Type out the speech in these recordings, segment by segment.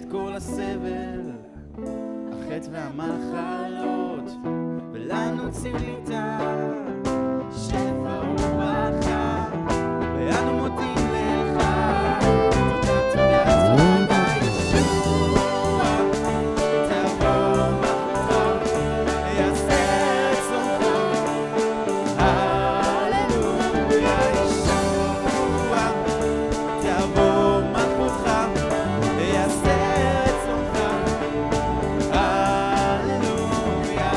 את כל הסבל, החטא והמחלות, ולנו ציווית שפע וברכה, ואנו מודים לך. תודה, תודה, ישוע, תבוא מלכותך, יעשה רצונך. הללויה, ישוע, תבוא מלכותך, יעשה רצונך. הללויה.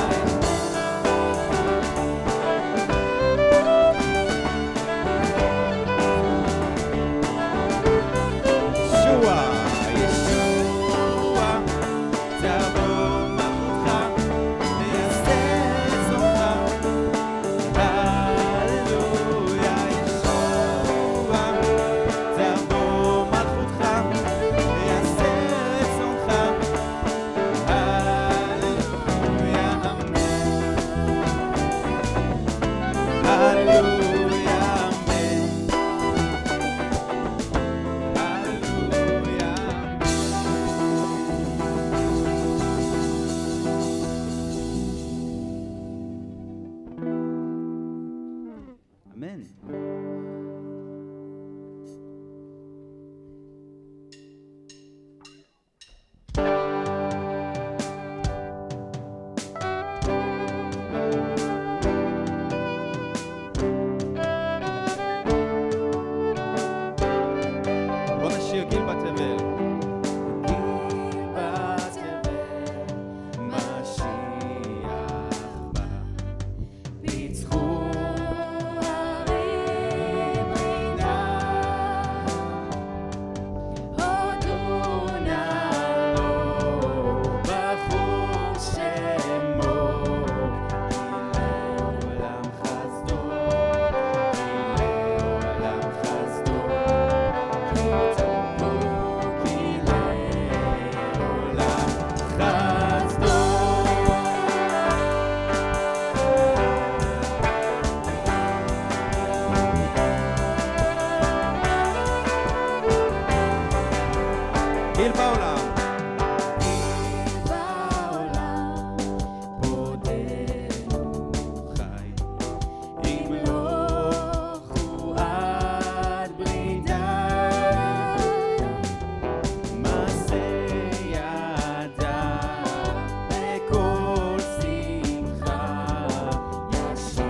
ישוע, תבוא מלכותך, ויעשה רצונך. הללויה. ישוע, תבוא מלכותך, ויעשה רצונך. הללויה, אמן. הללויה, אמן. הללויה, אמן. בוא נשיר גיל בתבל. גיל בתבל, משיח בא. פיצחו הרים רינה, הודו נא לו בחור שמו. גילי עולם חסדו, גילי עולם חסדו. גיל בעולם, פודנו חי, ימלוכו עד ברידה, מעשה ידיו בכל שמחה, ישיר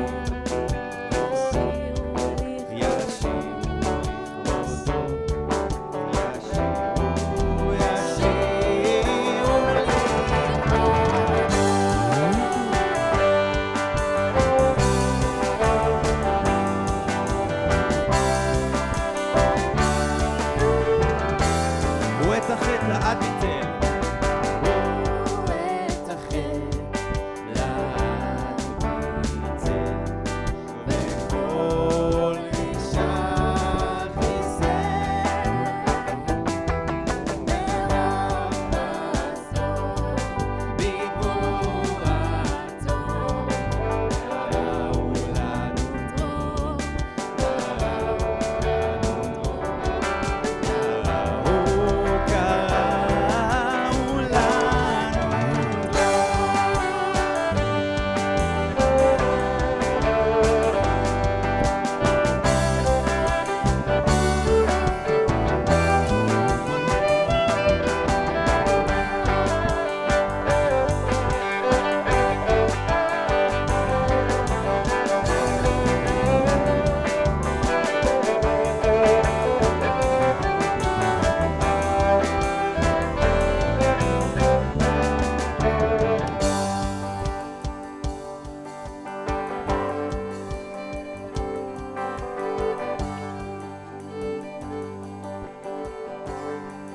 ואת החטא לעד ביטל. ואת החטא לעד ביטל, וכל רשע חיסל. מרחסו בגבורתו, קראו לנו דרור, קראו לנו דרור.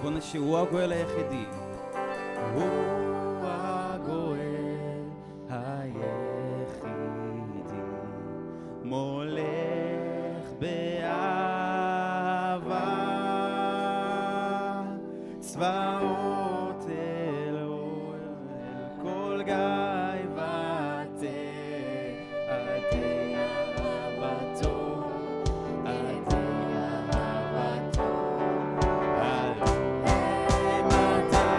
בוא נשיר, הוא הגואל היחידי. הוא הגואל היחידי, מולך באהבה, צבאות אלוהים אל כל גיא עדי אהבתו, עדי אהבתו. עלי מתי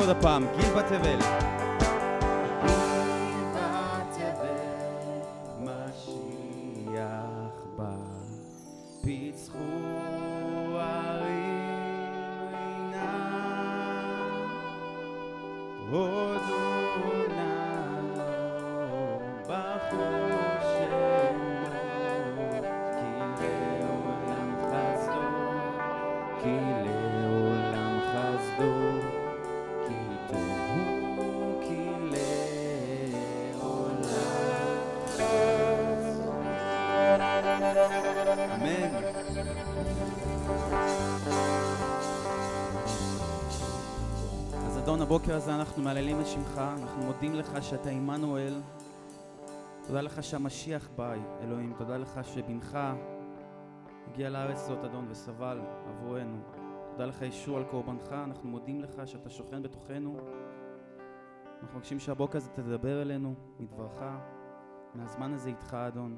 עוד הפעם, גיל בתבל. משיח בא, פיצחו ערים עינם, הודו נא לו בחושך, כי לעולם חסדו, כי לעולם חסדו, כי טוב הוא, כי לעולם חסדו. אמן. אז אדון, הבוקר הזה אנחנו מעללים את שמך, אנחנו מודים לך שאתה עמנואל. תודה לך שהמשיח בא, אלוהים. תודה לך שבנך הגיע לארץ הזאת, אדון, וסבל עבורנו. תודה לך ישוע על קורבנך. אנחנו מודים לך שאתה שוכן בתוכנו. אנחנו מבקשים שהבוקר הזה תדבר אלינו מדברך, מהזמן הזה איתך, אדון.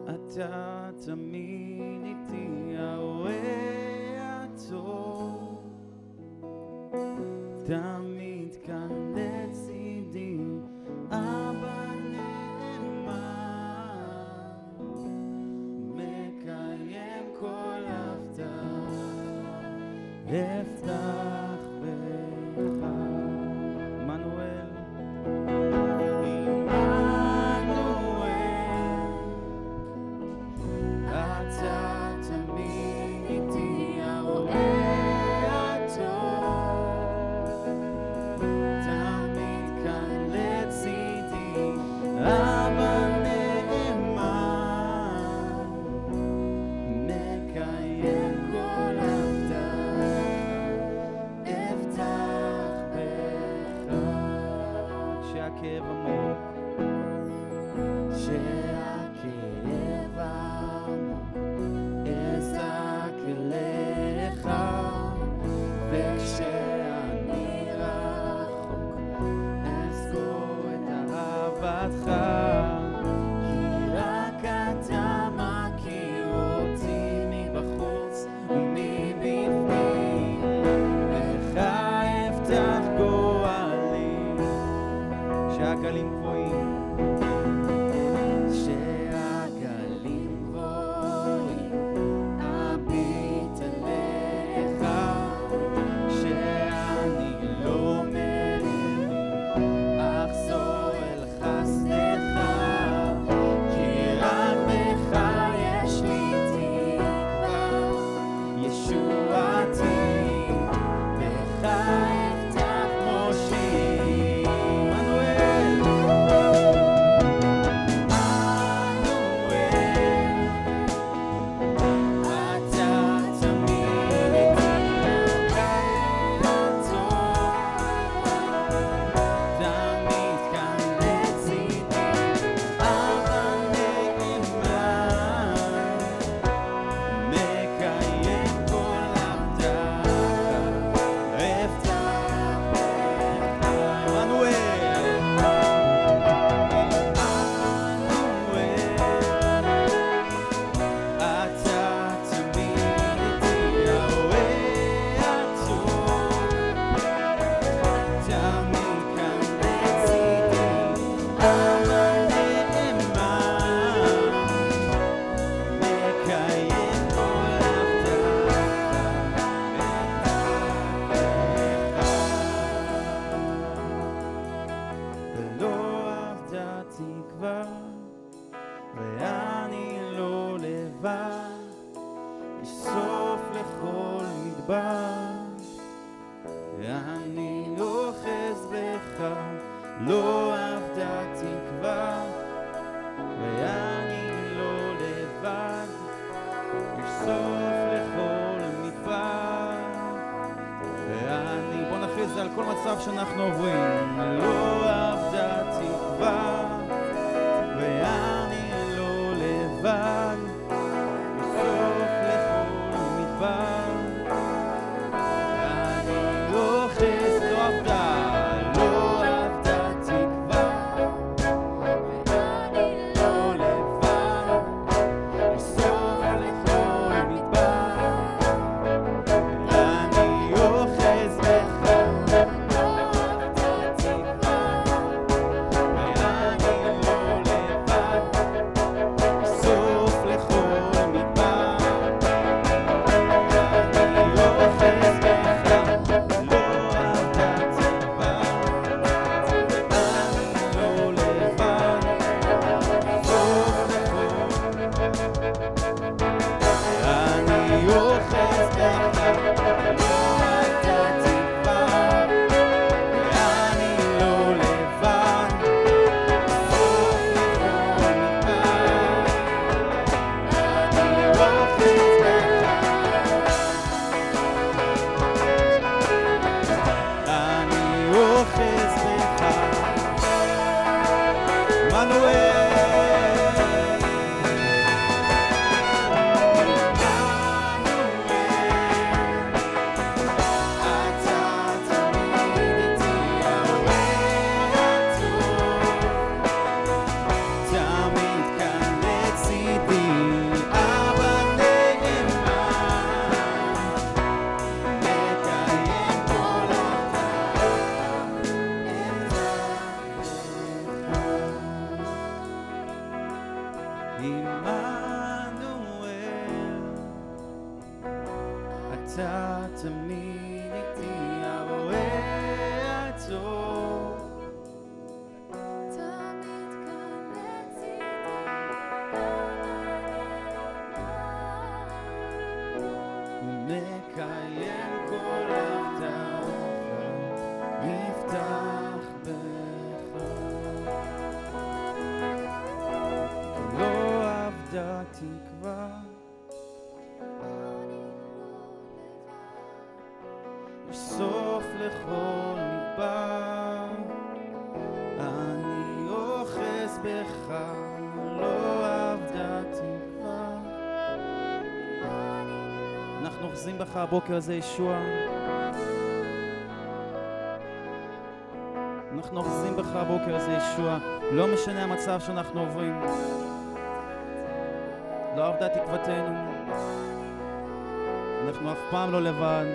אתה תמיד איתי, הרואה הטוב, תמיד כאן לצידי, אבא נאמן, מקיים כל הבטחה, אפתח בך. עמנואל, שהכאב עמוק, שהכאב עמוק, אזעק אליך, וכשאני רחוק, אזכור את אהבתך, כי רק אתה מכיר אותי מבחוץ ומבפנים, לך אפתח גורלי. שהגלים גבוהים, שהגלים גבוהים, אביט אליך, שאני לא מבין, אחזור אל חסדך, כי רק בך יש לי תקווה, ישועתי, בך אפתח מושיע. תקווה, ואני לא לבד, יש סוף לכל מדבר, ואני אוחז בך, לא אבדה תקווה, ואני לא לבד, יש סוף לכל מדבר, ואני, בוא נכריז על כל מצב שאנחנו עוברים, לא אבדה תקווה, ואני לא לבד, בסוף לכל מדבר, ואני אוחז, לא אבדה, לא אבדה תקווה, ואני לא לבד, בסוף לכל מדבר, ואני אוחז בך, לא אבדה תקווה, ואני תקווה, יש סוף לכל מדבר, אני אוחז בך, לא אבדה תקווה. אנחנו אוחזים בך הבוקר הזה ישוע, אנחנו אוחזים בך הבוקר הזה ישוע, לא משנה המצב שאנחנו עוברים, לא אבדה תקוותנו, אנחנו אף פעם לא לבד.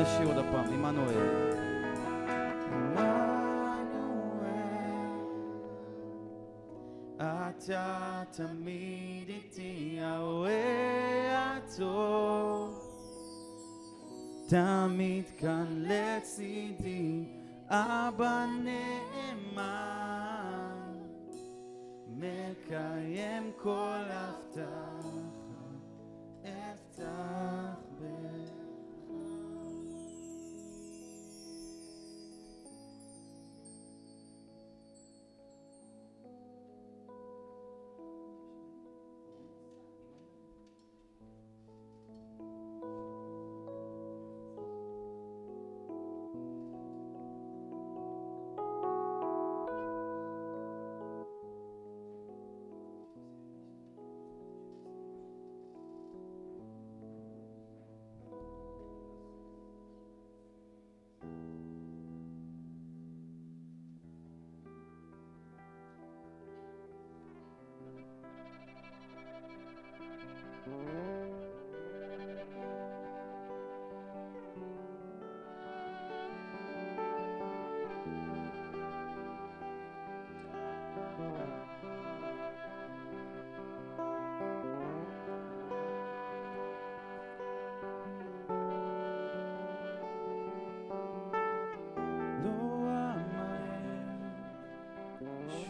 נשיר עוד הפעם, עמנואל. אתה תמיד איתי, הרואה הטוב תמיד כאן לצידי, אבא נאמן מקיים כל הבטחה, הבטח בך.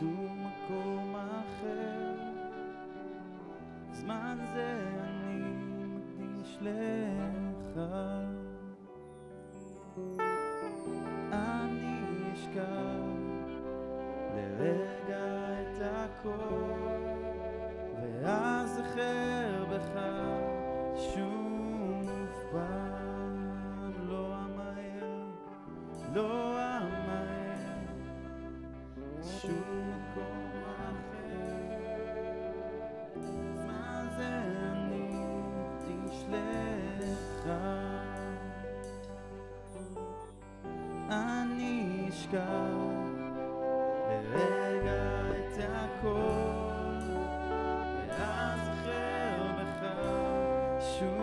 שום מקום אחר, זמן זה אני מקדיש לך, אני אשכח לרגע את הכל ואז אחר בך שוב פעם, לא אמהר, לא אמהר שום מקום אחר, זמן זה אני תשלך, אני אשכח לרגע את הכל ואז אחר בך שוב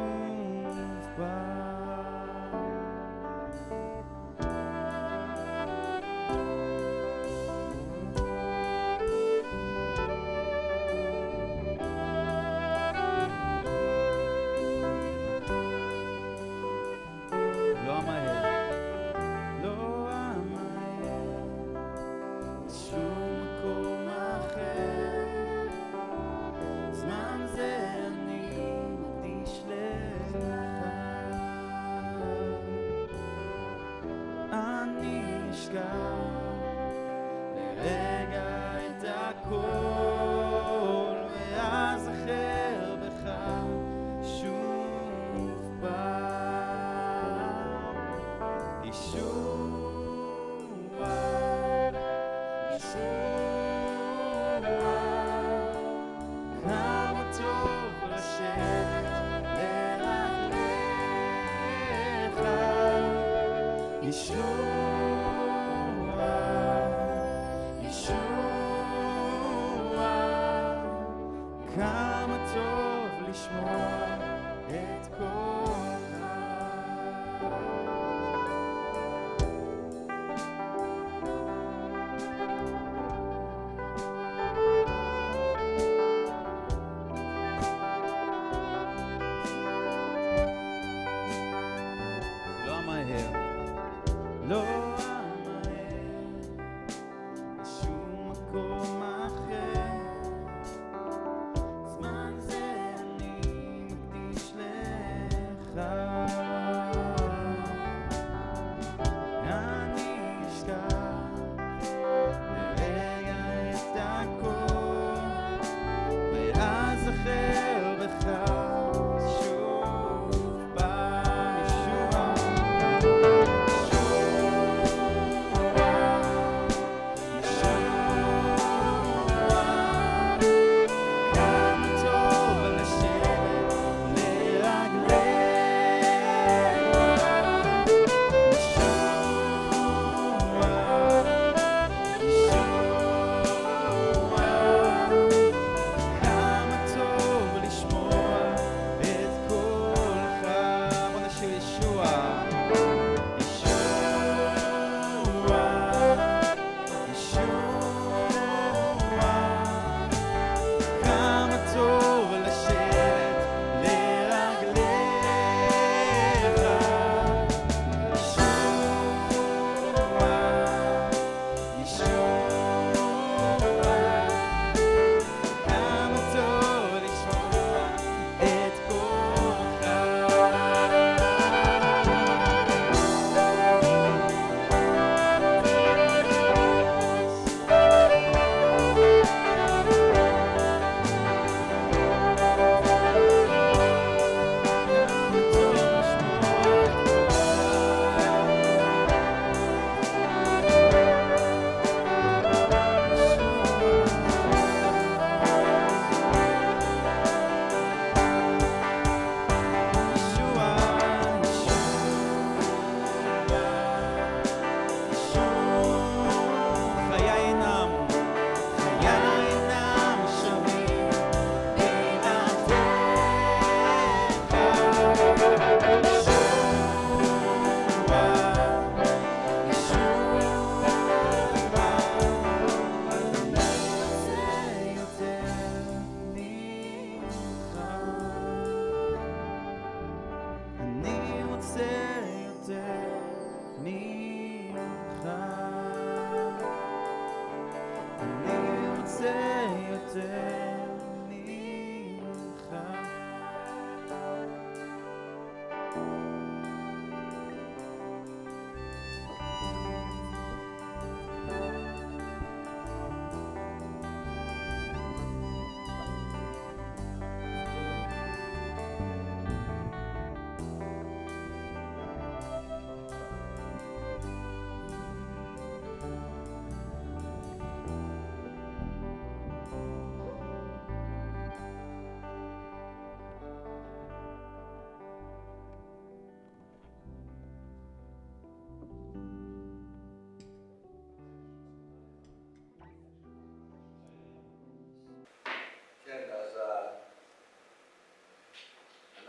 פעם. לרגע את הכל ואז אחר בך כמה טוב לשבת לרגליך, ישוע, ישוע, כמה טוב לשמוע את קולך. לא אמהר לשום מקום אחר, זמן זה אני מקדיש לך. אני אשכח לרגע את הכל, ואז אחר בך שוב פעם. ישוע,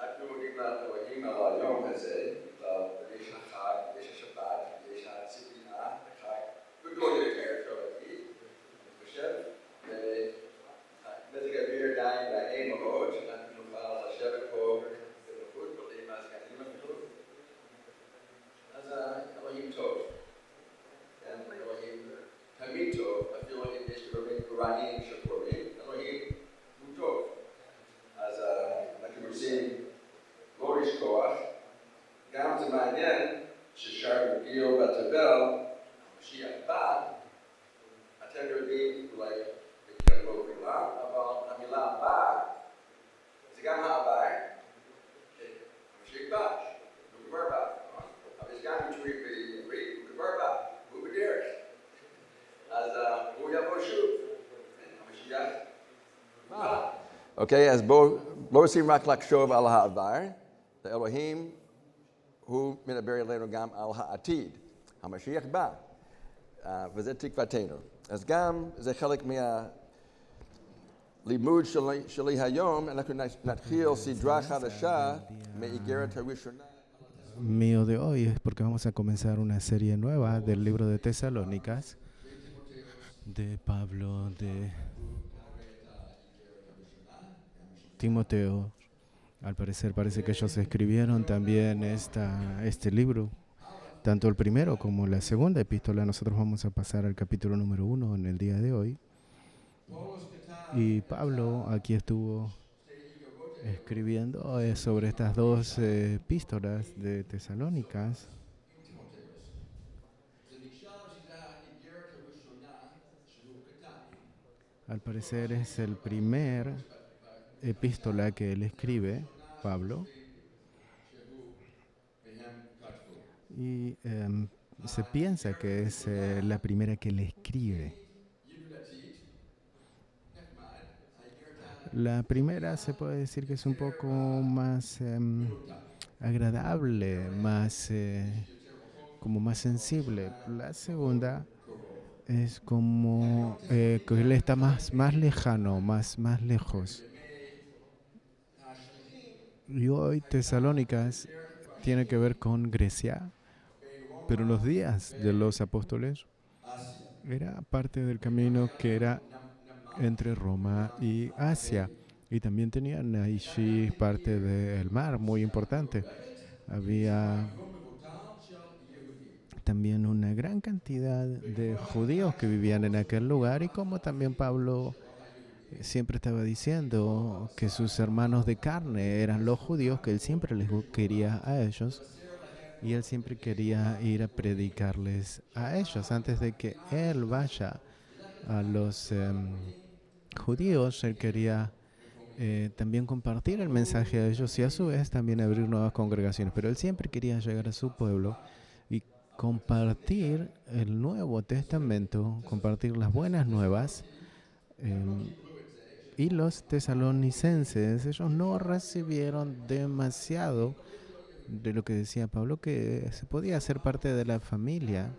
אנחנו מודים לאלוהים על היום הזה, ויש החג, ויש השבת, ויש הציפייה, החג גדול יותר, אפשר להגיד, אני חושב, ומזג האוויר עדיין נעים מאוד, שאנחנו נוכל לשבת פה בנוחות, עם הסגנים אפילו, אז אלוהים טוב, אלוהים תמיד טוב, אפילו אם יש דברים גרועים שקורים, אלוהים הוא טוב. אז אנחנו רוצים לא לשכוח, גם זה מעניין ששרנו גיל בתבל, המשיח בא, אתם יודעים אולי בקרב לא כולם, אבל המילה בא זה גם העבר, המשיח בא, הוא כבר בא, אבל יש גם ביטוי בעברית, הוא כבר בא, הוא בדרך. אז הוא Okay, as bo sim rak lak shov al ha'avar, the Elohim hu min haberi leinu gam al ha'atid, HaMashiach ba, v'zeh tikvatenu. אז גם זה חלק מהלימוד שלי היום, אנחנו נתחיל סדרה חדשה מאיגרת הראשונה. Mío de hoy es porque vamos a comenzar una serie nueva del libro de Tesalónicas, de Pablo, de Timoteo. Al parecer parece que ellos escribieron también este libro, tanto el primero como la segunda epístola. Nosotros vamos a pasar al capítulo número 1 en el día de hoy. Y Pablo aquí estuvo escribiendo sobre estas dos epístolas de Tesalónicas. Al parecer es el primer epístola que él escribe, Pablo, y se piensa que es la primera que él escribe. La primera se puede decir que es un poco más agradable, como más sensible. La segunda es como que él está más lejano, más lejos. Y hoy Tesalónicas tiene que ver con Grecia, pero en los días de los apóstoles era parte del camino que era entre Roma y Asia. Y también tenían allí parte del mar muy importante. Había también una gran cantidad de judíos que vivían en aquel lugar, y como también Pablo siempre estaba diciendo que sus hermanos de carne eran los judíos, que él siempre les quería a ellos, y él siempre quería ir a predicarles a ellos. Antes de que él vaya a los judíos, él quería también compartir el mensaje a ellos y a su vez también abrir nuevas congregaciones. Pero él siempre quería llegar a su pueblo y compartir el Nuevo Testamento, compartir las buenas nuevas. Y los tesalonicenses, ellos no recibieron demasiado de lo que decía Pablo, que se podía hacer parte de la familia.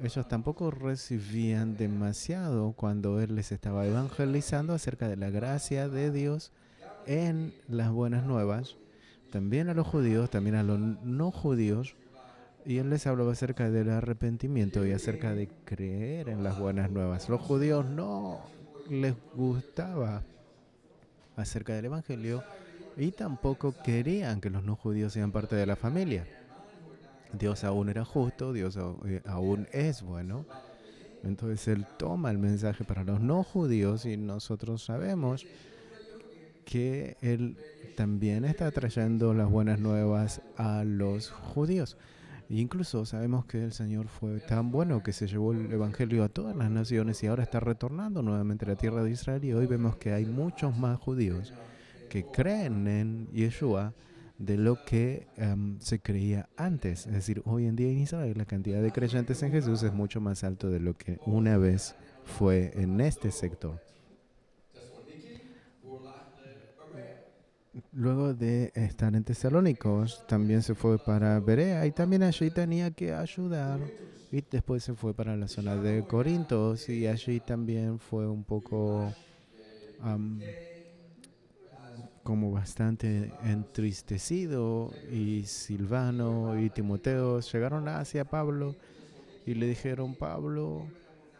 Ellos tampoco recibían demasiado cuando él les estaba evangelizando acerca de la gracia de Dios en las buenas nuevas, también a los judíos, también a los no judíos, y él les hablaba acerca del arrepentimiento y acerca de creer en las buenas nuevas. Los judíos no les gustaba acerca del evangelio y tampoco querían que los no judíos sean parte de la familia. Dios aún era justo, Dios aún es bueno. Entonces él toma el mensaje para los no judíos y nosotros sabemos que él también está trayendo las buenas nuevas a los judíos. E incluso sabemos que el Señor fue tan bueno que se llevó el evangelio a todas las naciones y ahora está retornando nuevamente a la tierra de Israel, y hoy vemos que hay muchos más judíos que creen en Yeshua de lo que se creía antes. Es decir, hoy en día en Israel la cantidad de creyentes en Jesús es mucho más alto de lo que una vez fue en este sector. Luego de estar en Tesalónicos, también se fue para Berea y también allí tenía que ayudar. Y después se fue para la zona de Corintos y allí también fue un poco como bastante entristecido, y Silvano y Timoteo llegaron hacia Pablo y le dijeron: Pablo,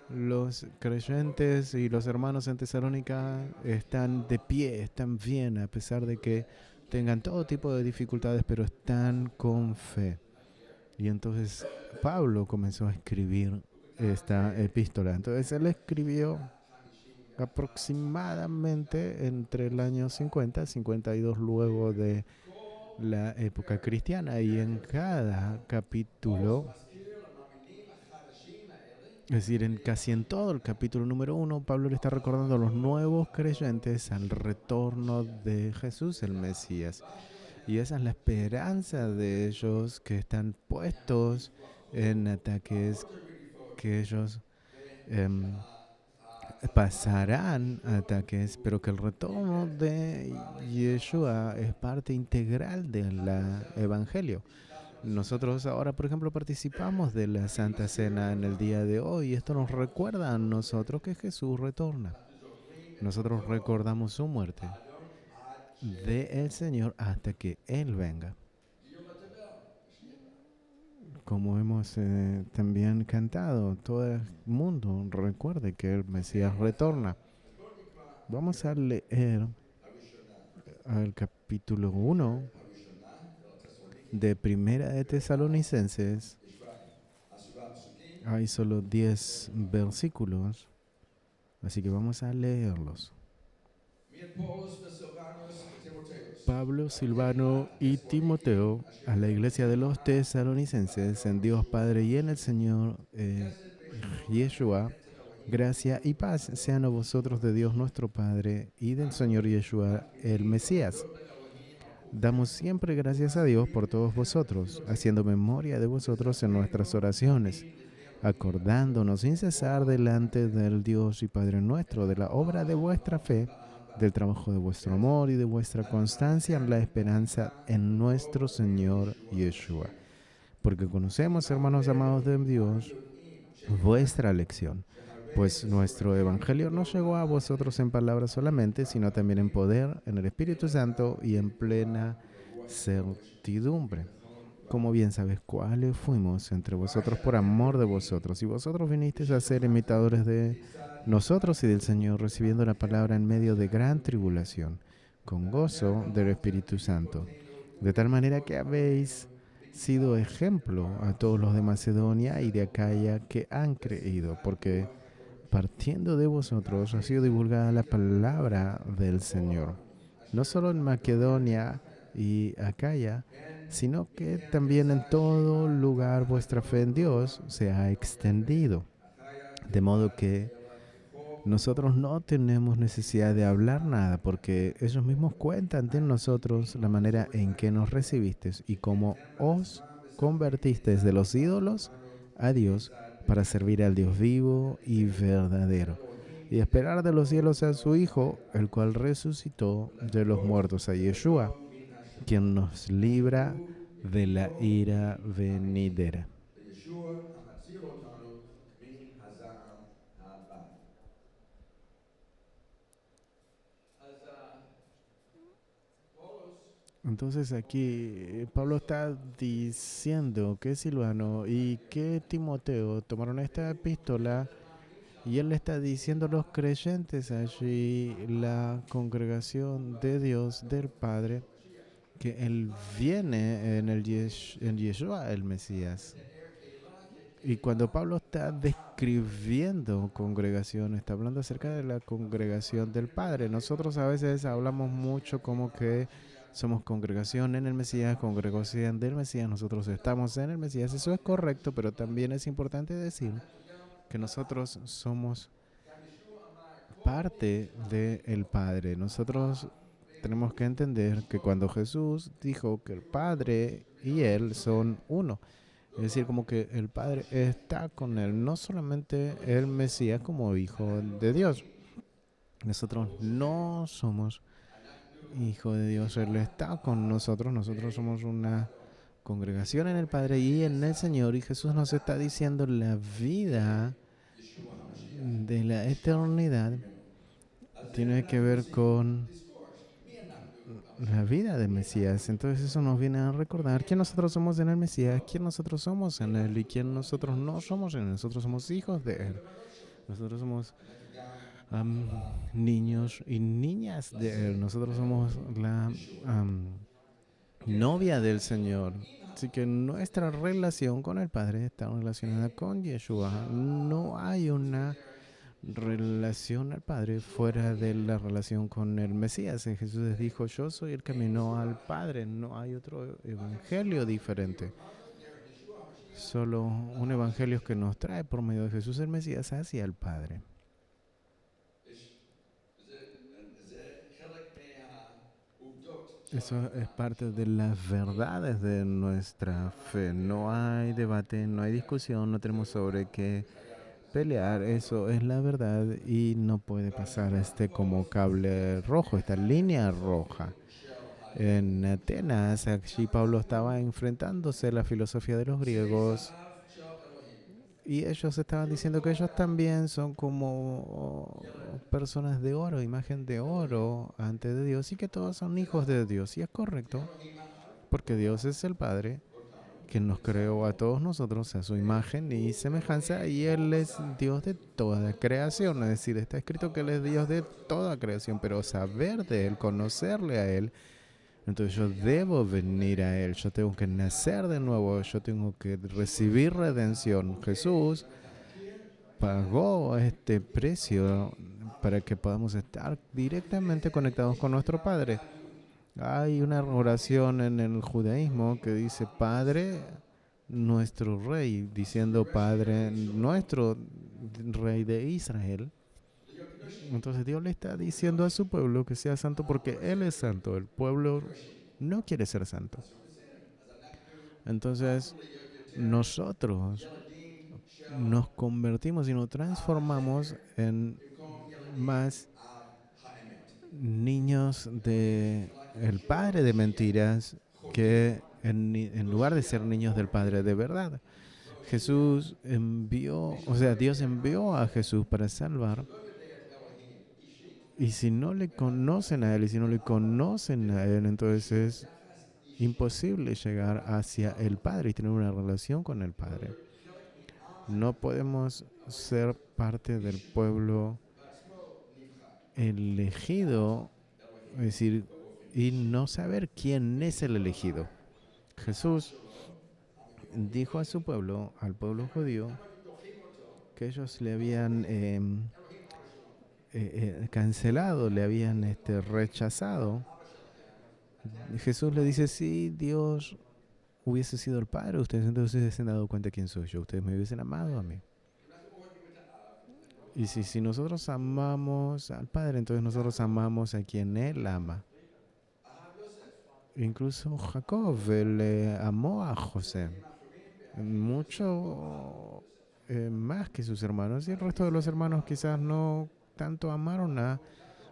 los creyentes y los hermanos en Tesalónica están de pie, están bien, a pesar de que tengan todo tipo de dificultades, pero están con fe. Y entonces Pablo comenzó a escribir esta epístola. Entonces él escribió aproximadamente entre el año 50 y 52 luego de la época cristiana, y en cada capítulo, es decir, casi en todo el capítulo número 1, Pablo le está recordando a los nuevos creyentes al retorno de Jesús, el Mesías. Y esa es la esperanza de ellos, que están puestos en ataques que ellos pasarán ataques, pero que el retorno de Yeshua es parte integral del Evangelio. Nosotros ahora, por ejemplo, participamos de la Santa Cena en el día de hoy. Esto nos recuerda a nosotros que Jesús retorna. Nosotros recordamos su muerte del Señor hasta que Él venga. Como hemos también cantado, todo el mundo recuerde que el Mesías retorna. Vamos a leer al capítulo 1 de Primera de Tesalonicenses. Hay solo 10 versículos, así que vamos a leerlos. Pablo, Silvano y Timoteo, a la iglesia de los tesalonicenses, en Dios Padre y en el Señor Yeshua, gracia y paz sean a vosotros de Dios nuestro Padre y del Señor Yeshua el Mesías. Damos siempre gracias a Dios por todos vosotros, haciendo memoria de vosotros en nuestras oraciones, acordándonos sin cesar delante del Dios y Padre nuestro de la obra de vuestra fe, del trabajo de vuestro amor y de vuestra constancia en la esperanza en nuestro Señor Yeshua. Porque conocemos, hermanos amados de Dios, vuestra elección, pues nuestro Evangelio no llegó a vosotros en palabras solamente, sino también en poder, en el Espíritu Santo y en plena certidumbre. Como bien sabes, cuáles fuimos entre vosotros por amor de vosotros, y vosotros vinisteis a ser imitadores de nosotros y del Señor, recibiendo la palabra en medio de gran tribulación, con gozo del Espíritu Santo, de tal manera que habéis sido ejemplo a todos los de Macedonia y de Acaya que han creído, porque partiendo de vosotros ha sido divulgada la palabra del Señor, no solo en Macedonia y Acaya, sino que también en todo lugar vuestra fe en Dios se ha extendido, de modo que nosotros no tenemos necesidad de hablar nada, porque ellos mismos cuentan de nosotros la manera en que nos recibisteis y cómo os convertisteis de los ídolos a Dios para servir al Dios vivo y verdadero, y esperar de los cielos a su Hijo, el cual resucitó de los muertos, a Yeshua, quien nos libra de la ira venidera. Entonces aquí Pablo está diciendo que Silvano y que Timoteo tomaron esta epístola y él le está diciendo a los creyentes allí, la congregación de Dios, del Padre, que Él viene en Yeshua, el Mesías. Y cuando Pablo está describiendo congregación, está hablando acerca de la congregación del Padre. Nosotros a veces hablamos mucho como que somos congregación en el Mesías, congregación del Mesías, nosotros estamos en el Mesías. Eso es correcto, pero también es importante decir que nosotros somos parte del Padre. Nosotros tenemos que entender que cuando Jesús dijo que el Padre y Él son uno, es decir, como que el Padre está con Él, no solamente el Mesías como Hijo de Dios. Nosotros no somos Hijo de Dios, Él está con nosotros. Nosotros somos una congregación en el Padre y en el Señor, y Jesús nos está diciendo la vida de la eternidad tiene que ver con la vida del Mesías. Entonces eso nos viene a recordar quién nosotros somos en el Mesías, quién nosotros somos en Él y quién nosotros no somos en Él. Nosotros somos hijos de Él. Nosotros somos niños y niñas de Él. Nosotros somos la novia del Señor. Así que nuestra relación con el Padre está relacionada con Yeshua. No hay una relación al Padre fuera de la relación con el Mesías. Jesús les dijo, yo soy el camino al Padre, no hay otro evangelio diferente. Solo un evangelio que nos trae por medio de Jesús el Mesías hacia el Padre. Eso es parte de las verdades de nuestra fe. No hay debate, no hay discusión, no tenemos sobre qué pelear, eso es la verdad y no puede pasar como cable rojo, esta línea roja. En Atenas, allí Pablo estaba enfrentándose a la filosofía de los griegos y ellos estaban diciendo que ellos también son como personas de oro, imagen de oro ante de Dios y que todos son hijos de Dios. Y es correcto, porque Dios es el Padre que nos creó a todos nosotros a su imagen y semejanza y Él es Dios de toda la creación. Es decir, está escrito que Él es Dios de toda creación, pero saber de Él, conocerle a Él, entonces yo debo venir a Él, yo tengo que nacer de nuevo, yo tengo que recibir redención. Jesús pagó este precio para que podamos estar directamente conectados con nuestro Padre. Hay una oración en el judaísmo que dice Padre nuestro Rey, diciendo Padre nuestro Rey de Israel. Entonces Dios le está diciendo a su pueblo que sea santo porque Él es santo. El pueblo no quiere ser santo. Entonces nosotros nos convertimos y nos transformamos en más niños de el padre de mentiras que en lugar de ser niños del padre de verdad. Jesús envió, o sea, Dios envió a Jesús para salvar. Y si no le conocen a Él y si no le conocen a Él, entonces es imposible llegar hacia el Padre y tener una relación con el Padre. No podemos ser parte del pueblo elegido, es decir, y no saber quién es el elegido. Jesús dijo a su pueblo, al pueblo judío, que ellos le habían cancelado, le habían rechazado. Jesús le dice, si Dios hubiese sido el Padre, ustedes entonces hubiesen dado cuenta quién soy yo, ustedes me hubiesen amado a mí. Y si nosotros amamos al Padre, entonces nosotros amamos a quien Él ama. Incluso Jacob le amó a José mucho más que sus hermanos, y el resto de los hermanos quizás no tanto amaron a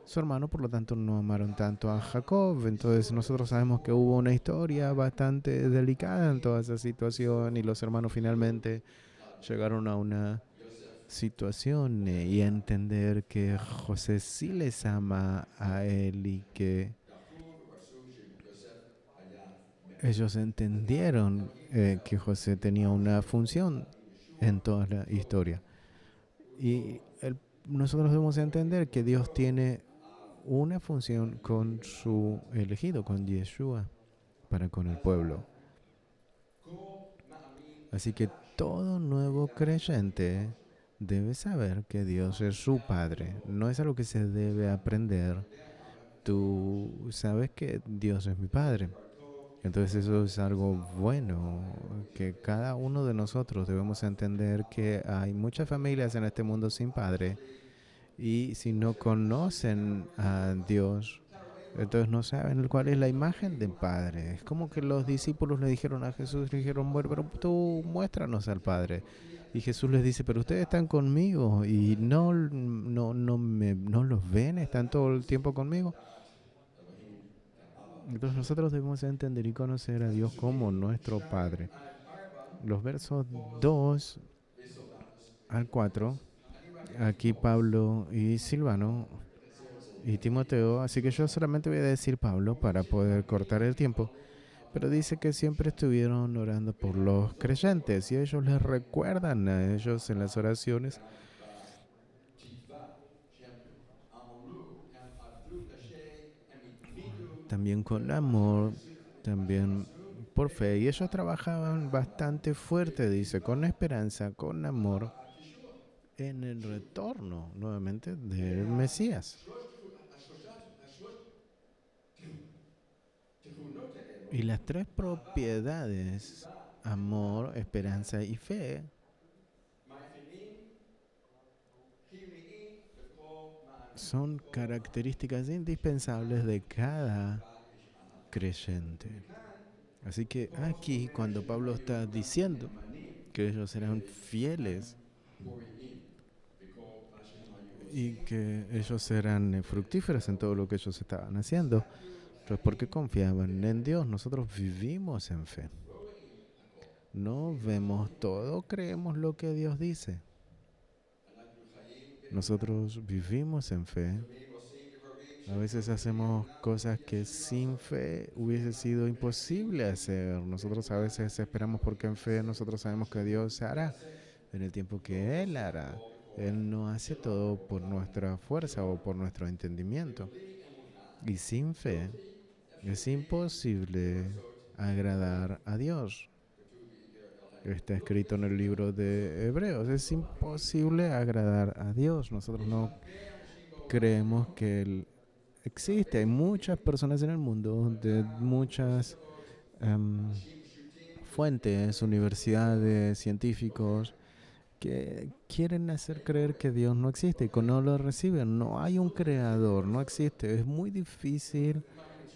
su hermano, por lo tanto no amaron tanto a Jacob. Entonces nosotros sabemos que hubo una historia bastante delicada en toda esa situación y los hermanos finalmente llegaron a una situación y a entender que José sí les ama a él y que ellos entendieron que José tenía una función en toda la historia. Y nosotros debemos entender que Dios tiene una función con su elegido, con Yeshua, para con el pueblo. Así que todo nuevo creyente debe saber que Dios es su Padre. No es algo que se debe aprender. Tú sabes que Dios es mi Padre. Entonces eso es algo bueno, que cada uno de nosotros debemos entender que hay muchas familias en este mundo sin padre y si no conocen a Dios, entonces no saben cuál es la imagen del Padre. Es como que los discípulos le dijeron a Jesús, le dijeron, bueno, pero tú muéstranos al Padre. Y Jesús les dice, pero ustedes están conmigo y no los ven, están todo el tiempo conmigo. Entonces nosotros debemos entender y conocer a Dios como nuestro Padre. Los versos 2 al 4, aquí Pablo y Silvano y Timoteo, así que yo solamente voy a decir Pablo para poder cortar el tiempo, pero dice que siempre estuvieron orando por los creyentes y ellos les recuerdan a ellos en las oraciones también con amor, también por fe. Y ellos trabajaban bastante fuerte, dice, con esperanza, con amor, en el retorno nuevamente del Mesías. Y las tres propiedades, amor, esperanza y fe, son características indispensables de cada creyente. Así que aquí, cuando Pablo está diciendo que ellos serán fieles y que ellos eran fructíferos en todo lo que ellos estaban haciendo. Pues porque confiaban en Dios. Nosotros vivimos en fe. No vemos todo, creemos lo que Dios dice. Nosotros vivimos en fe. A veces hacemos cosas que sin fe hubiese sido imposible hacer. Nosotros a veces esperamos porque en fe nosotros sabemos que Dios hará en el tiempo que Él hará. Él no hace todo por nuestra fuerza o por nuestro entendimiento. Y sin fe es imposible agradar a Dios. Está escrito en el libro de Hebreos. Es imposible agradar a Dios. Nosotros no creemos que Él existe. Hay muchas personas en el mundo de muchas fuentes, universidades, científicos, que quieren hacer creer que Dios no existe y que no lo reciben. No hay un creador, no existe. Es muy difícil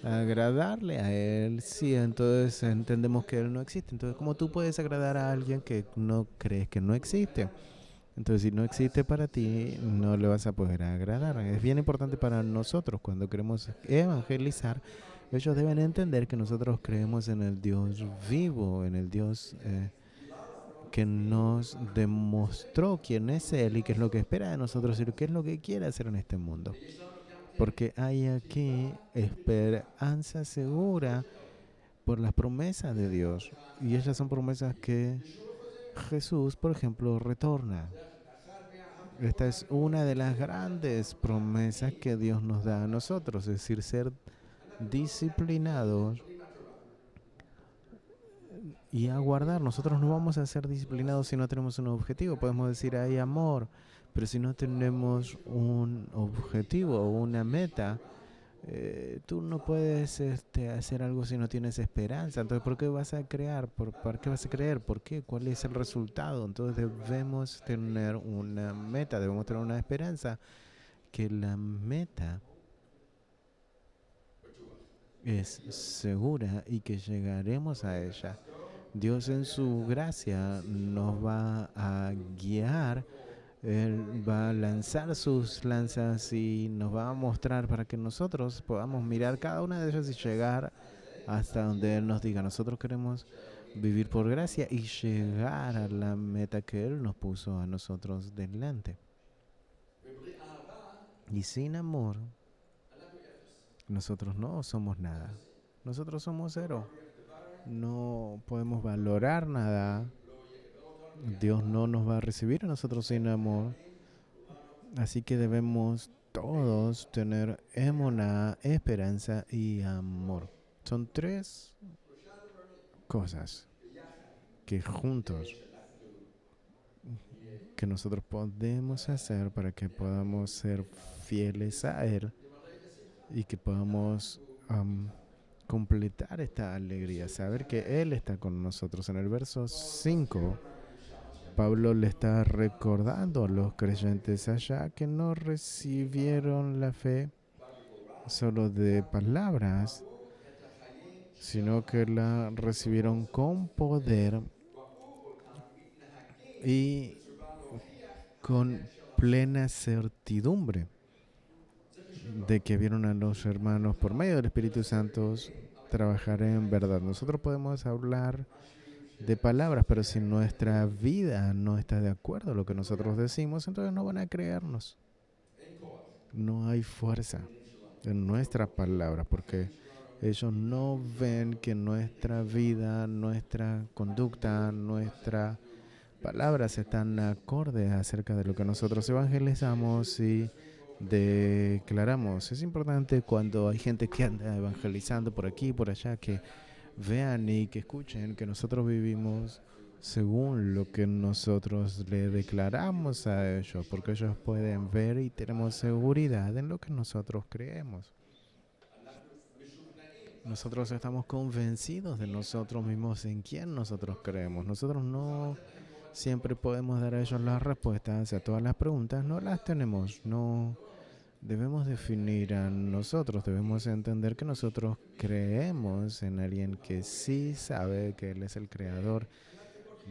agradarle a Él si entonces entendemos que Él no existe. Entonces, ¿cómo tú puedes agradar a alguien que no crees que no existe? Entonces, si no existe para ti, no le vas a poder agradar. Es bien importante para nosotros cuando queremos evangelizar. Ellos deben entender que nosotros creemos en el Dios vivo, en el Dios que nos demostró quién es Él y qué es lo que espera de nosotros y qué es lo que quiere hacer en este mundo. Porque hay aquí esperanza segura por las promesas de Dios. Y esas son promesas que Jesús, por ejemplo, retorna. Esta es una de las grandes promesas que Dios nos da a nosotros, es decir, ser disciplinados y aguardar. Nosotros no vamos a ser disciplinados si no tenemos un objetivo. Podemos decir hay amor, pero si no tenemos un objetivo o una meta, tú no puedes hacer algo si no tienes esperanza. Entonces, ¿por qué vas a crear? ¿Por qué vas a creer? ¿Por qué? ¿Cuál es el resultado? Entonces debemos tener una meta, debemos tener una esperanza, que la meta es segura y que llegaremos a ella. Dios en su gracia nos va a guiar. Él va a lanzar sus lanzas y nos va a mostrar para que nosotros podamos mirar cada una de ellas y llegar hasta donde Él nos diga. Nosotros queremos vivir por gracia y llegar a la meta que Él nos puso a nosotros delante. Y sin amor, nosotros no somos nada. Nosotros somos cero. No podemos valorar nada. Dios no nos va a recibir a nosotros sin amor. Así que debemos todos tener emuná, esperanza y amor. Son tres cosas que juntos que nosotros podemos hacer para que podamos ser fieles a Él y que podamos completar esta alegría, saber que Él está con nosotros. En el verso 5, Pablo le está recordando a los creyentes allá que no recibieron la fe solo de palabras, sino que la recibieron con poder y con plena certidumbre de que vieron a los hermanos por medio del Espíritu Santo trabajar en verdad. Nosotros podemos hablar de palabras, pero si nuestra vida no está de acuerdo a lo que nosotros decimos, entonces no van a creernos. No hay fuerza en nuestra palabra porque ellos no ven que nuestra vida, nuestra conducta, nuestras palabras están acordes acerca de lo que nosotros evangelizamos y declaramos. Es importante cuando hay gente que anda evangelizando por aquí y por allá que vean y que escuchen que nosotros vivimos según lo que nosotros le declaramos a ellos, porque ellos pueden ver y tenemos seguridad en lo que nosotros creemos. Nosotros estamos convencidos de nosotros mismos, en quién nosotros creemos. Nosotros no siempre podemos dar a ellos las respuestas a todas las preguntas, no las tenemos, no debemos definir a nosotros, debemos entender que nosotros creemos en alguien que sí sabe que Él es el creador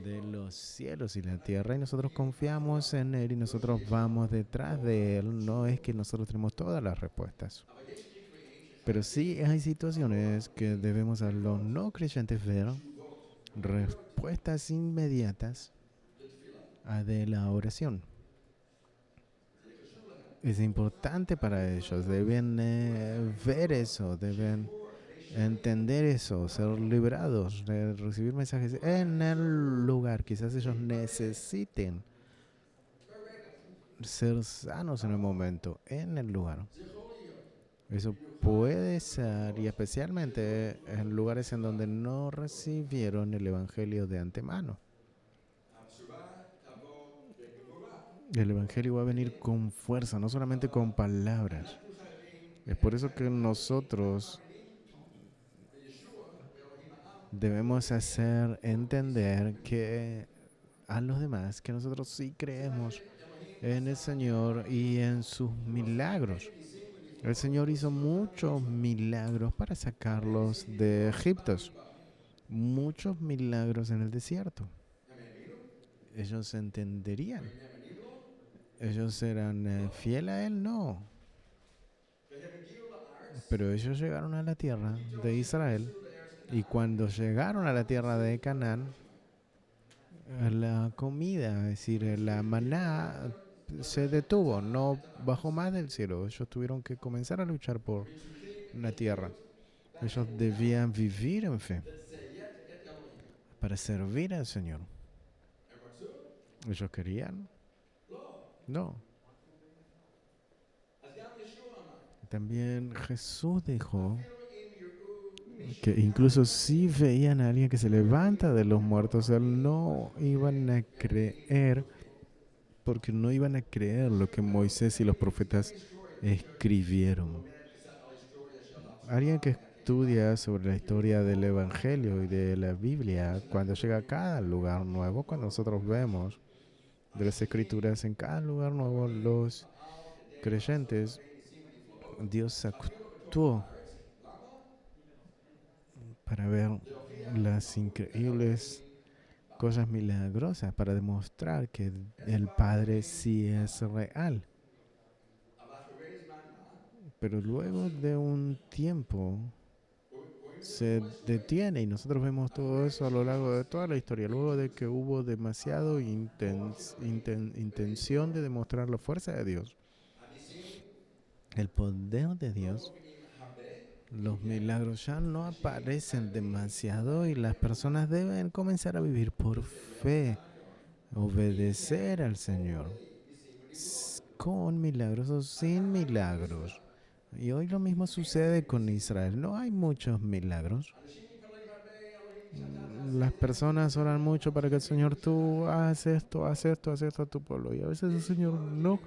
de los cielos y la tierra y nosotros confiamos en Él y nosotros vamos detrás de Él. No es que nosotros tenemos todas las respuestas. Pero sí hay situaciones que debemos a los no creyentes ver respuestas inmediatas a de la oración. Es importante para ellos, deben ver eso, deben entender eso, ser liberados, recibir mensajes en el lugar. Quizás ellos necesiten ser sanos en el momento, en el lugar. Eso puede ser, y especialmente en lugares en donde no recibieron el Evangelio de antemano. El Evangelio va a venir con fuerza, no solamente con palabras. Es por eso que nosotros debemos hacer entender que a los demás que nosotros sí creemos en el Señor y en sus milagros. El Señor hizo muchos milagros para sacarlos de Egipto. Muchos milagros en el desierto. Ellos entenderían. Ellos eran fieles a Él, no. Pero ellos llegaron a la tierra de Israel y cuando llegaron a la tierra de Canaán, la comida, es decir, la maná se detuvo, no bajó más del cielo. Ellos tuvieron que comenzar a luchar por la tierra. Ellos debían vivir en fe para servir al Señor. ¿Ellos querían? No. También Jesús dijo que incluso si veían a alguien que se levanta de los muertos, él no iban a creer, porque no iban a creer lo que Moisés y los profetas escribieron. Alguien que estudia sobre la historia del Evangelio y de la Biblia, cuando llega a cada lugar nuevo, cuando nosotros vemos de las Escrituras en cada lugar nuevo, los creyentes, Dios actuó para ver las increíbles cosas milagrosas, para demostrar que el Padre sí es real. Pero luego de un tiempo se detiene y nosotros vemos todo eso a lo largo de toda la historia. Luego de que hubo demasiado intención de demostrar la fuerza de Dios, el poder de Dios, los milagros ya no aparecen demasiado y las personas deben comenzar a vivir por fe, obedecer al Señor, con milagros o sin milagros. Y hoy lo mismo sucede con Israel. No hay muchos milagros. Las personas oran mucho para que el Señor, tú haz esto, haz esto, haz esto a tu pueblo. Y a veces el Señor no.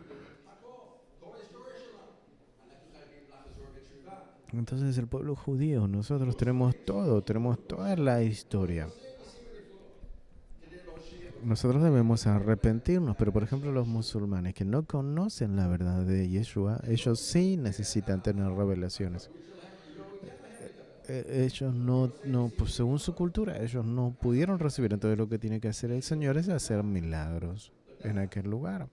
Entonces el pueblo judío, nosotros tenemos todo, tenemos toda la historia. Nosotros debemos arrepentirnos, pero por ejemplo los musulmanes que no conocen la verdad de Yeshua, ellos sí necesitan tener revelaciones. Ellos no, pues según su cultura, ellos no pudieron recibir. Entonces lo que tiene que hacer el Señor es hacer milagros en aquel lugar.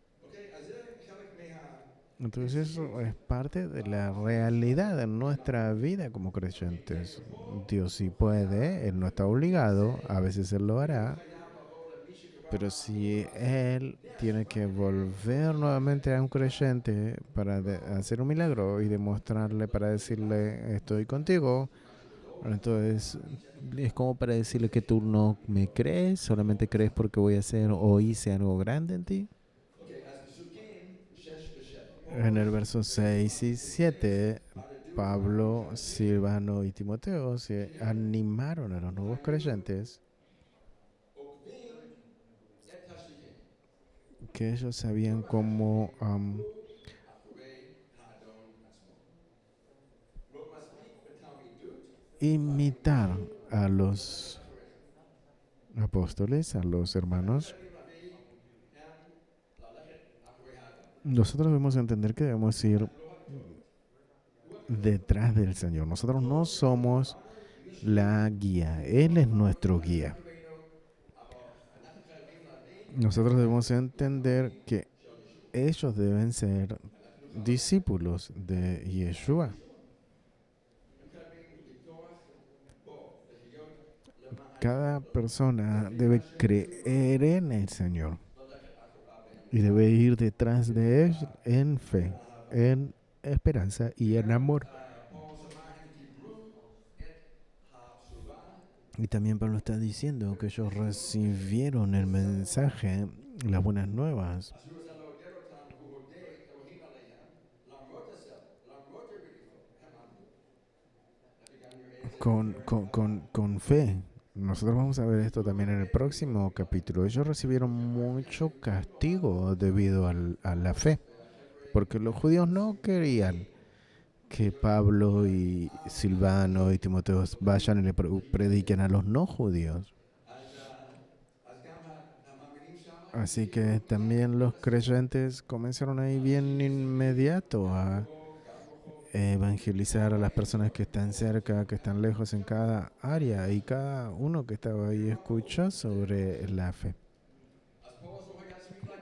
Entonces eso es parte de la realidad de nuestra vida como creyentes. Dios sí puede, Él no está obligado, a veces Él lo hará, pero si Él tiene que volver nuevamente a un creyente para hacer un milagro y demostrarle, para decirle, estoy contigo, entonces es como para decirle que tú no me crees, solamente crees porque voy a hacer o hice algo grande en ti. En el verso 6 y 7, Pablo, Silvano y Timoteo se animaron a los nuevos creyentes que ellos sabían cómo imitar a los apóstoles, a los hermanos. Nosotros debemos entender que debemos ir detrás del Señor. Nosotros no somos la guía, Él es nuestro guía. nosotros debemos entender que ellos deben ser discípulos de Yeshua. Cada persona debe creer en el Señor y debe ir detrás de Él en fe, en esperanza y en amor. Y también Pablo está diciendo que ellos recibieron el mensaje, las buenas nuevas, con fe. Nosotros vamos a ver esto también en el próximo capítulo. Ellos recibieron mucho castigo debido a la fe, porque los judíos no querían que Pablo y Silvano y Timoteo vayan y le prediquen a los no judíos. Así que también los creyentes comenzaron ahí bien inmediato a evangelizar a las personas que están cerca, que están lejos en cada área, y cada uno que estaba ahí escuchó sobre la fe.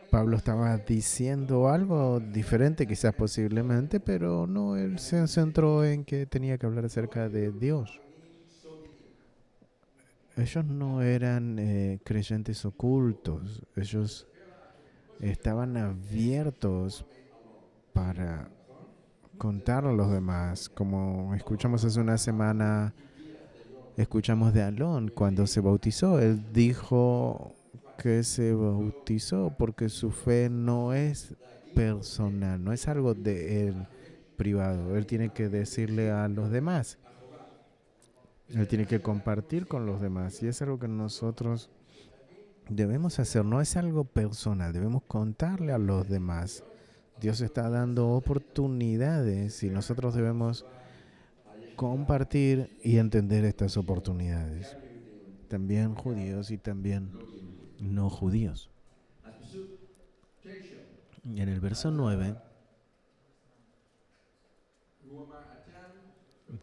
Pablo estaba diciendo algo diferente quizás posiblemente, pero no, él se centró en que tenía que hablar acerca de Dios. Ellos no eran creyentes ocultos, ellos estaban abiertos para contar a los demás. Como escuchamos hace una semana, escuchamos de Alon cuando se bautizó. Él dijo que se bautizó porque su fe no es personal, no es algo de él privado. Él tiene que decirle a los demás. Él tiene que compartir con los demás. Y es algo que nosotros debemos hacer. No es algo personal. Debemos contarle a los demás. Dios está dando oportunidades y nosotros debemos compartir y entender estas oportunidades. También judíos y también no judíos. Y en el verso 9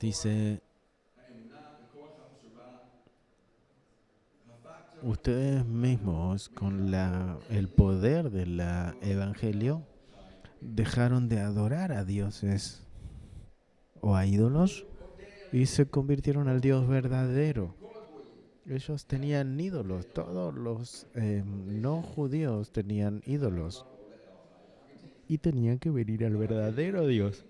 dice: ustedes mismos con el poder del evangelio dejaron de adorar a dioses o a ídolos y se convirtieron al Dios verdadero. Ellos tenían ídolos, todos los no judíos tenían ídolos y tenían que venir al verdadero Dios.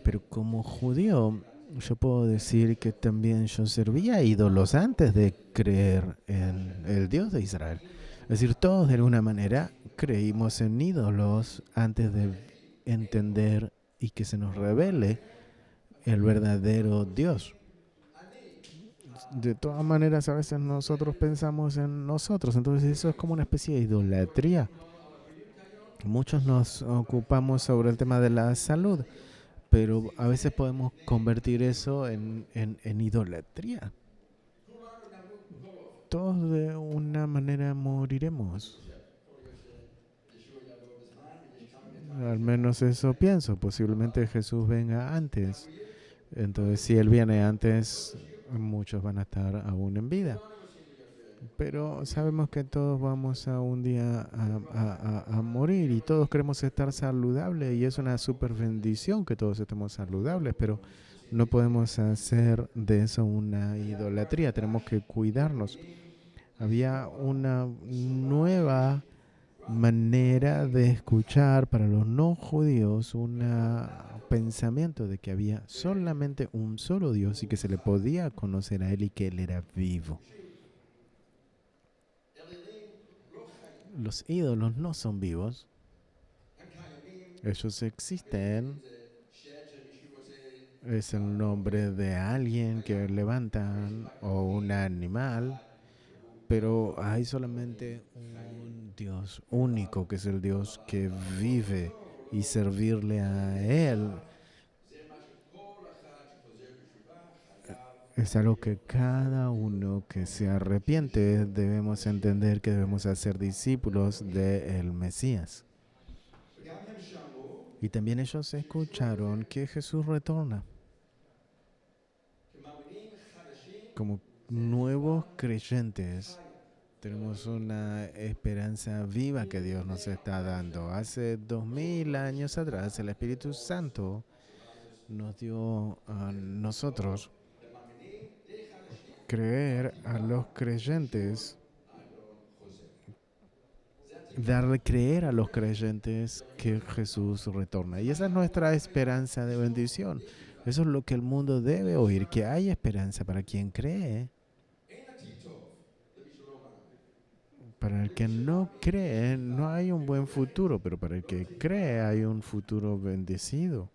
Pero como judío, yo puedo decir que también yo servía a ídolos antes de creer en el Dios de Israel. Es decir, todos de alguna manera creímos en ídolos antes de entender y que se nos revele el verdadero Dios. De todas maneras, a veces nosotros pensamos en nosotros, entonces eso es como una especie de idolatría. Muchos nos ocupamos sobre el tema de la salud, pero a veces podemos convertir eso en idolatría. Todos de una manera moriremos. Al menos eso pienso. Posiblemente Jesús venga antes. Entonces, si Él viene antes, muchos van a estar aún en vida. Pero sabemos que todos vamos a un día a morir y todos queremos estar saludables y es una super bendición que todos estemos saludables, pero no podemos hacer de eso una idolatría, tenemos que cuidarnos. Había una nueva manera de escuchar para los no judíos, un pensamiento de que había solamente un solo Dios y que se le podía conocer a Él y que Él era vivo. Los ídolos no son vivos. Ellos existen. Es el nombre de alguien que levantan o un animal. Pero hay solamente un Dios único, que es el Dios que vive, y servirle a Él es algo que cada uno que se arrepiente debemos entender que debemos hacer discípulos del Mesías. Y también ellos escucharon que Jesús retorna. Como nuevos creyentes. Tenemos una esperanza viva que Dios nos está dando. Hace 2000 años atrás, el Espíritu Santo nos dio a nosotros creer a los creyentes, darle creer a los creyentes que Jesús retorna. Y esa es nuestra esperanza de bendición. Eso es lo que el mundo debe oír, que hay esperanza para quien cree. Para el que no cree, no hay un buen futuro, pero para el que cree hay un futuro bendecido.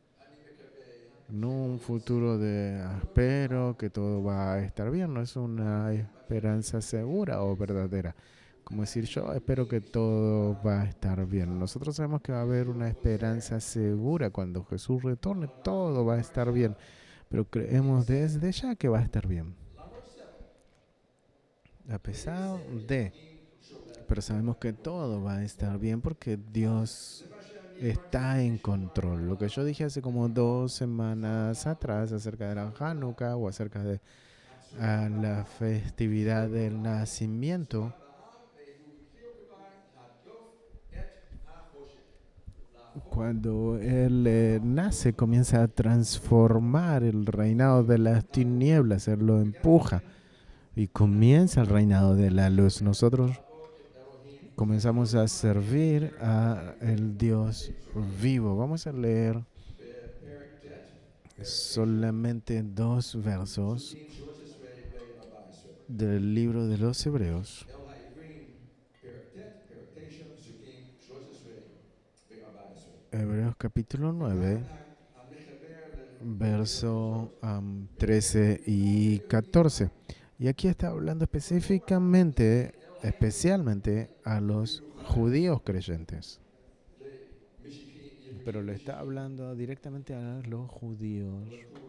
No un futuro de espero que todo va a estar bien, no es una esperanza segura o verdadera. Como decir, yo espero que todo va a estar bien. Nosotros sabemos que va a haber una esperanza segura cuando Jesús retorne, todo va a estar bien. Pero creemos desde ya que va a estar bien. A pesar de, pero sabemos que todo va a estar bien porque Dios está en control. Lo que yo dije hace como 2 semanas atrás acerca de la Hanukkah o acerca de la festividad del nacimiento, cuando Él nace, comienza a transformar el reinado de las tinieblas, Él lo empuja y comienza el reinado de la luz. Nosotros comenzamos a servir a el Dios vivo. Vamos a leer solamente 2 versos del libro de los Hebreos. Hebreos capítulo 9, verso 13 y 14. Y aquí está hablando especialmente a los judíos creyentes. Pero le está hablando directamente a los judíos,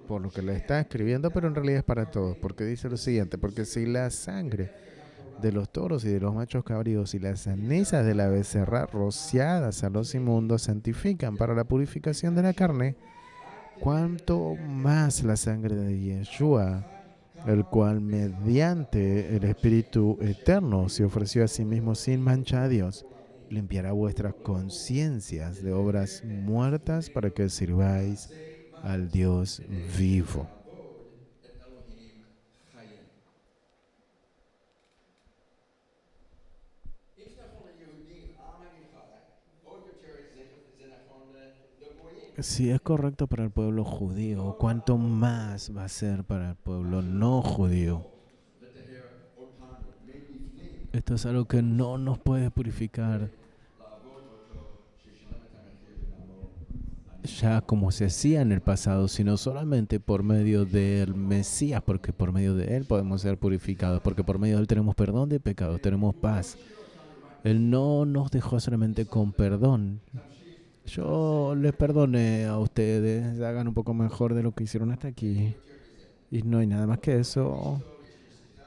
por lo que le está escribiendo, pero en realidad es para todos, porque dice lo siguiente: porque si la sangre de los toros y de los machos cabríos y las cenizas de la becerra rociadas a los inmundos santifican para la purificación de la carne, cuanto más la sangre de Yeshua, el cual mediante el Espíritu Eterno se ofreció a sí mismo sin mancha a Dios, limpiará vuestras conciencias de obras muertas para que sirváis al Dios vivo. Si es correcto para el pueblo judío, ¿cuánto más va a ser para el pueblo no judío? Esto es algo que no nos puede purificar ya como se hacía en el pasado, sino solamente por medio del Mesías, porque por medio de Él podemos ser purificados, porque por medio de Él tenemos perdón de pecados, tenemos paz. Él no nos dejó solamente con perdón. Yo les perdoné a ustedes, hagan un poco mejor de lo que hicieron hasta aquí. Y no hay nada más que eso.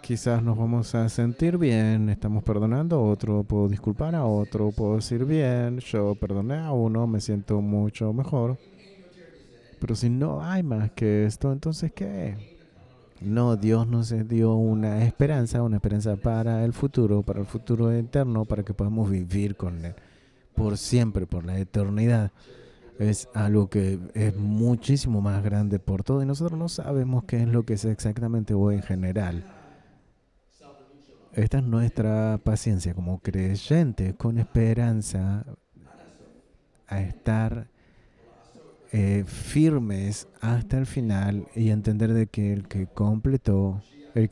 Quizás nos vamos a sentir bien, estamos perdonando a otro, puedo disculpar a otro, puedo decir bien, yo perdoné a uno, me siento mucho mejor. Pero si no hay más que esto, entonces ¿qué? No, Dios nos dio una esperanza para el futuro eterno, para que podamos vivir con Él por siempre, por la eternidad. Es algo que es muchísimo más grande por todo y nosotros no sabemos qué es lo que es exactamente o en general. Esta es nuestra paciencia como creyentes, con esperanza a estar firmes hasta el final y entender de que el que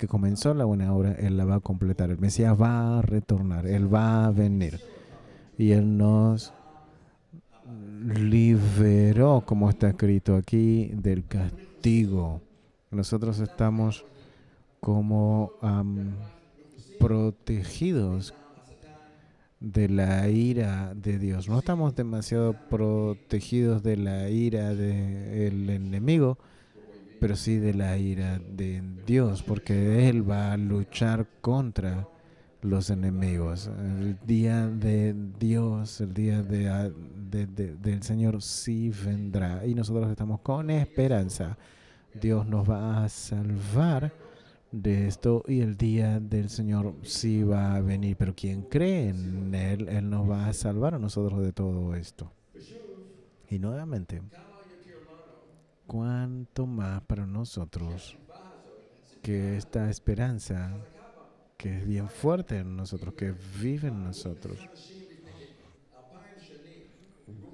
comenzó la buena obra, Él la va a completar. El Mesías va a retornar, Él va a venir. Y Él nos liberó, como está escrito aquí, del castigo. Nosotros estamos como protegidos de la ira de Dios. No estamos demasiado protegidos de la ira del enemigo, pero sí de la ira de Dios, porque Él va a luchar contra los enemigos. El día de Dios, el día del Señor sí vendrá y nosotros estamos con esperanza. Dios nos va a salvar de esto y el día del Señor sí va a venir. Pero quien cree en Él, Él nos va a salvar a nosotros de todo esto. Y nuevamente, cuánto más para nosotros que esta esperanza que es bien fuerte en nosotros, que vive en nosotros.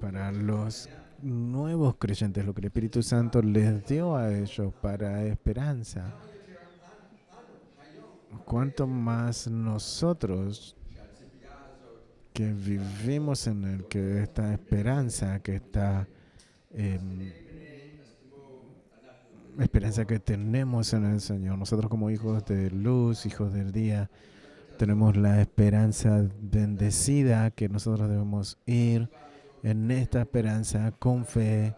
Para los nuevos creyentes, lo que el Espíritu Santo les dio a ellos para esperanza. Cuánto más nosotros que vivimos en el que esta esperanza, que esta esperanza que tenemos en el Señor. Nosotros como hijos de luz, hijos del día, tenemos la esperanza bendecida que nosotros debemos ir en esta esperanza con fe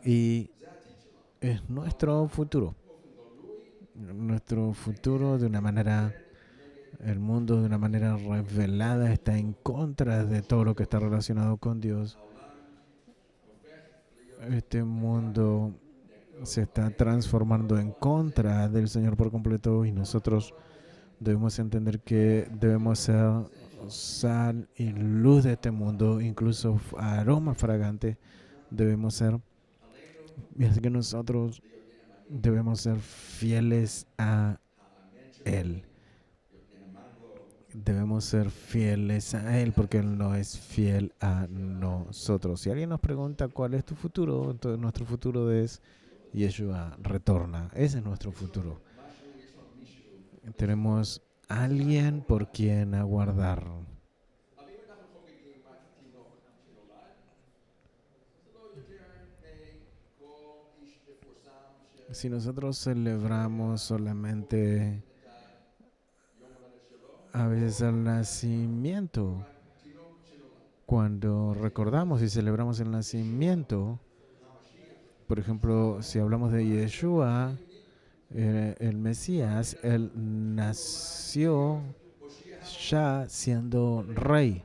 y es nuestro futuro. Nuestro futuro de una manera, el mundo de una manera revelada está en contra de todo lo que está relacionado con Dios. Este mundo se está transformando en contra del Señor por completo y nosotros debemos entender que debemos ser sal y luz de este mundo, incluso aroma fragante debemos ser. Y así que nosotros debemos ser fieles a Él. Debemos ser fieles a Él porque Él no es fiel a nosotros. Si alguien nos pregunta cuál es tu futuro, entonces nuestro futuro es Yeshua retorna. Ese es nuestro futuro. Tenemos alguien por quien aguardar. Si nosotros celebramos solamente a veces el nacimiento, cuando recordamos y celebramos el nacimiento, por ejemplo, si hablamos de Yeshua, el Mesías, él nació ya siendo rey,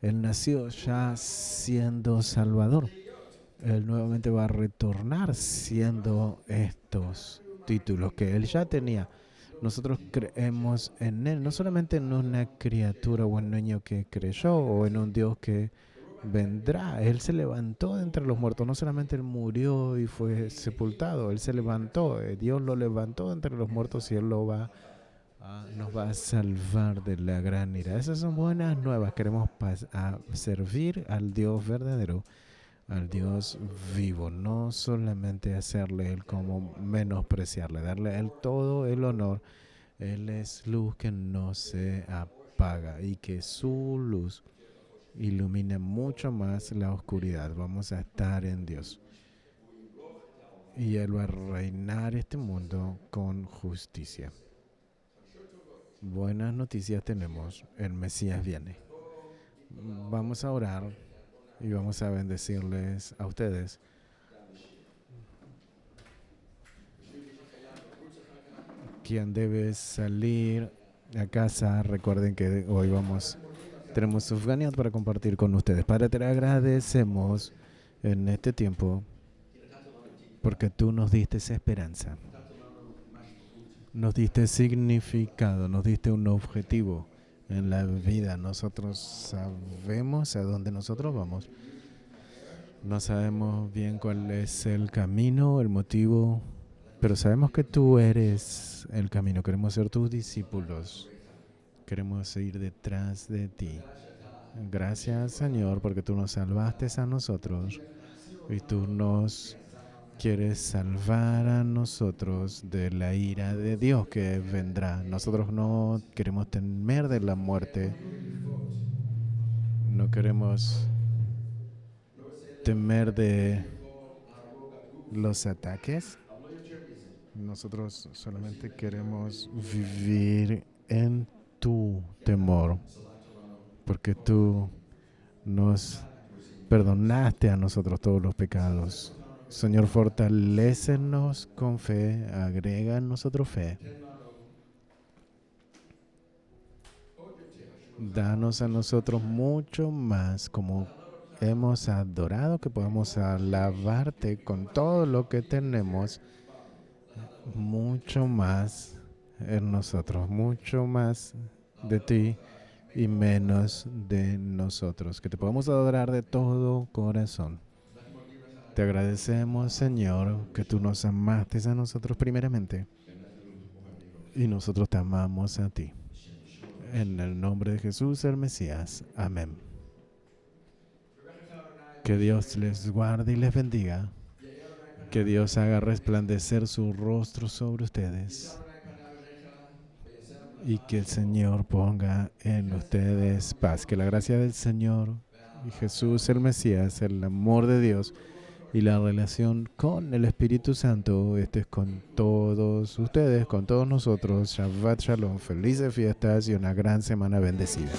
él nació ya siendo salvador. Él nuevamente va a retornar siendo estos títulos que él ya tenía. Nosotros creemos en él, no solamente en una criatura o un niño que creyó o en un Dios que vendrá. Él se levantó de entre los muertos, no solamente él murió y fue sepultado, él se levantó, Dios lo levantó de entre los muertos y él nos va a salvar de la gran ira. Esas son buenas nuevas. Queremos servir al Dios verdadero, al Dios vivo, no solamente hacerle Él como menospreciarle, darle a Él todo el honor. Él es luz que no se apaga y que su luz ilumine mucho más la oscuridad. Vamos a estar en Dios y Él va a reinar este mundo con justicia. Buenas noticias tenemos, el Mesías viene. Vamos a orar y vamos a bendecirles a ustedes. Quien debe salir a casa, recuerden que hoy tenemos Sufganiat para compartir con ustedes. Padre, te agradecemos en este tiempo porque tú nos diste esa esperanza, nos diste significado, nos diste un objetivo en la vida. Nosotros sabemos a dónde nosotros vamos. No sabemos bien cuál es el camino, el motivo, pero sabemos que tú eres el camino. Queremos ser tus discípulos. Queremos ir detrás de ti. Gracias, Señor, porque tú nos salvaste a nosotros y tú nos quieres salvar a nosotros de la ira de Dios que vendrá. Nosotros no queremos temer de la muerte. No queremos temer de los ataques. Nosotros solamente queremos vivir en tu temor, porque tú nos perdonaste a nosotros todos los pecados. Señor, fortalécenos con fe, agrega en nosotros fe. Danos a nosotros mucho más como hemos adorado, que podamos alabarte con todo lo que tenemos mucho más en nosotros, mucho más de ti y menos de nosotros. Que te podamos adorar de todo corazón. Te agradecemos, Señor, que tú nos amaste a nosotros primeramente y nosotros te amamos a ti. En el nombre de Jesús, el Mesías. Amén. Que Dios les guarde y les bendiga. Que Dios haga resplandecer su rostro sobre ustedes. Y que el Señor ponga en ustedes paz. Que la gracia del Señor y Jesús, el Mesías, el amor de Dios y la relación con el Espíritu Santo esté con todos ustedes, con todos nosotros. Shabbat Shalom, felices fiestas y una gran semana bendecida.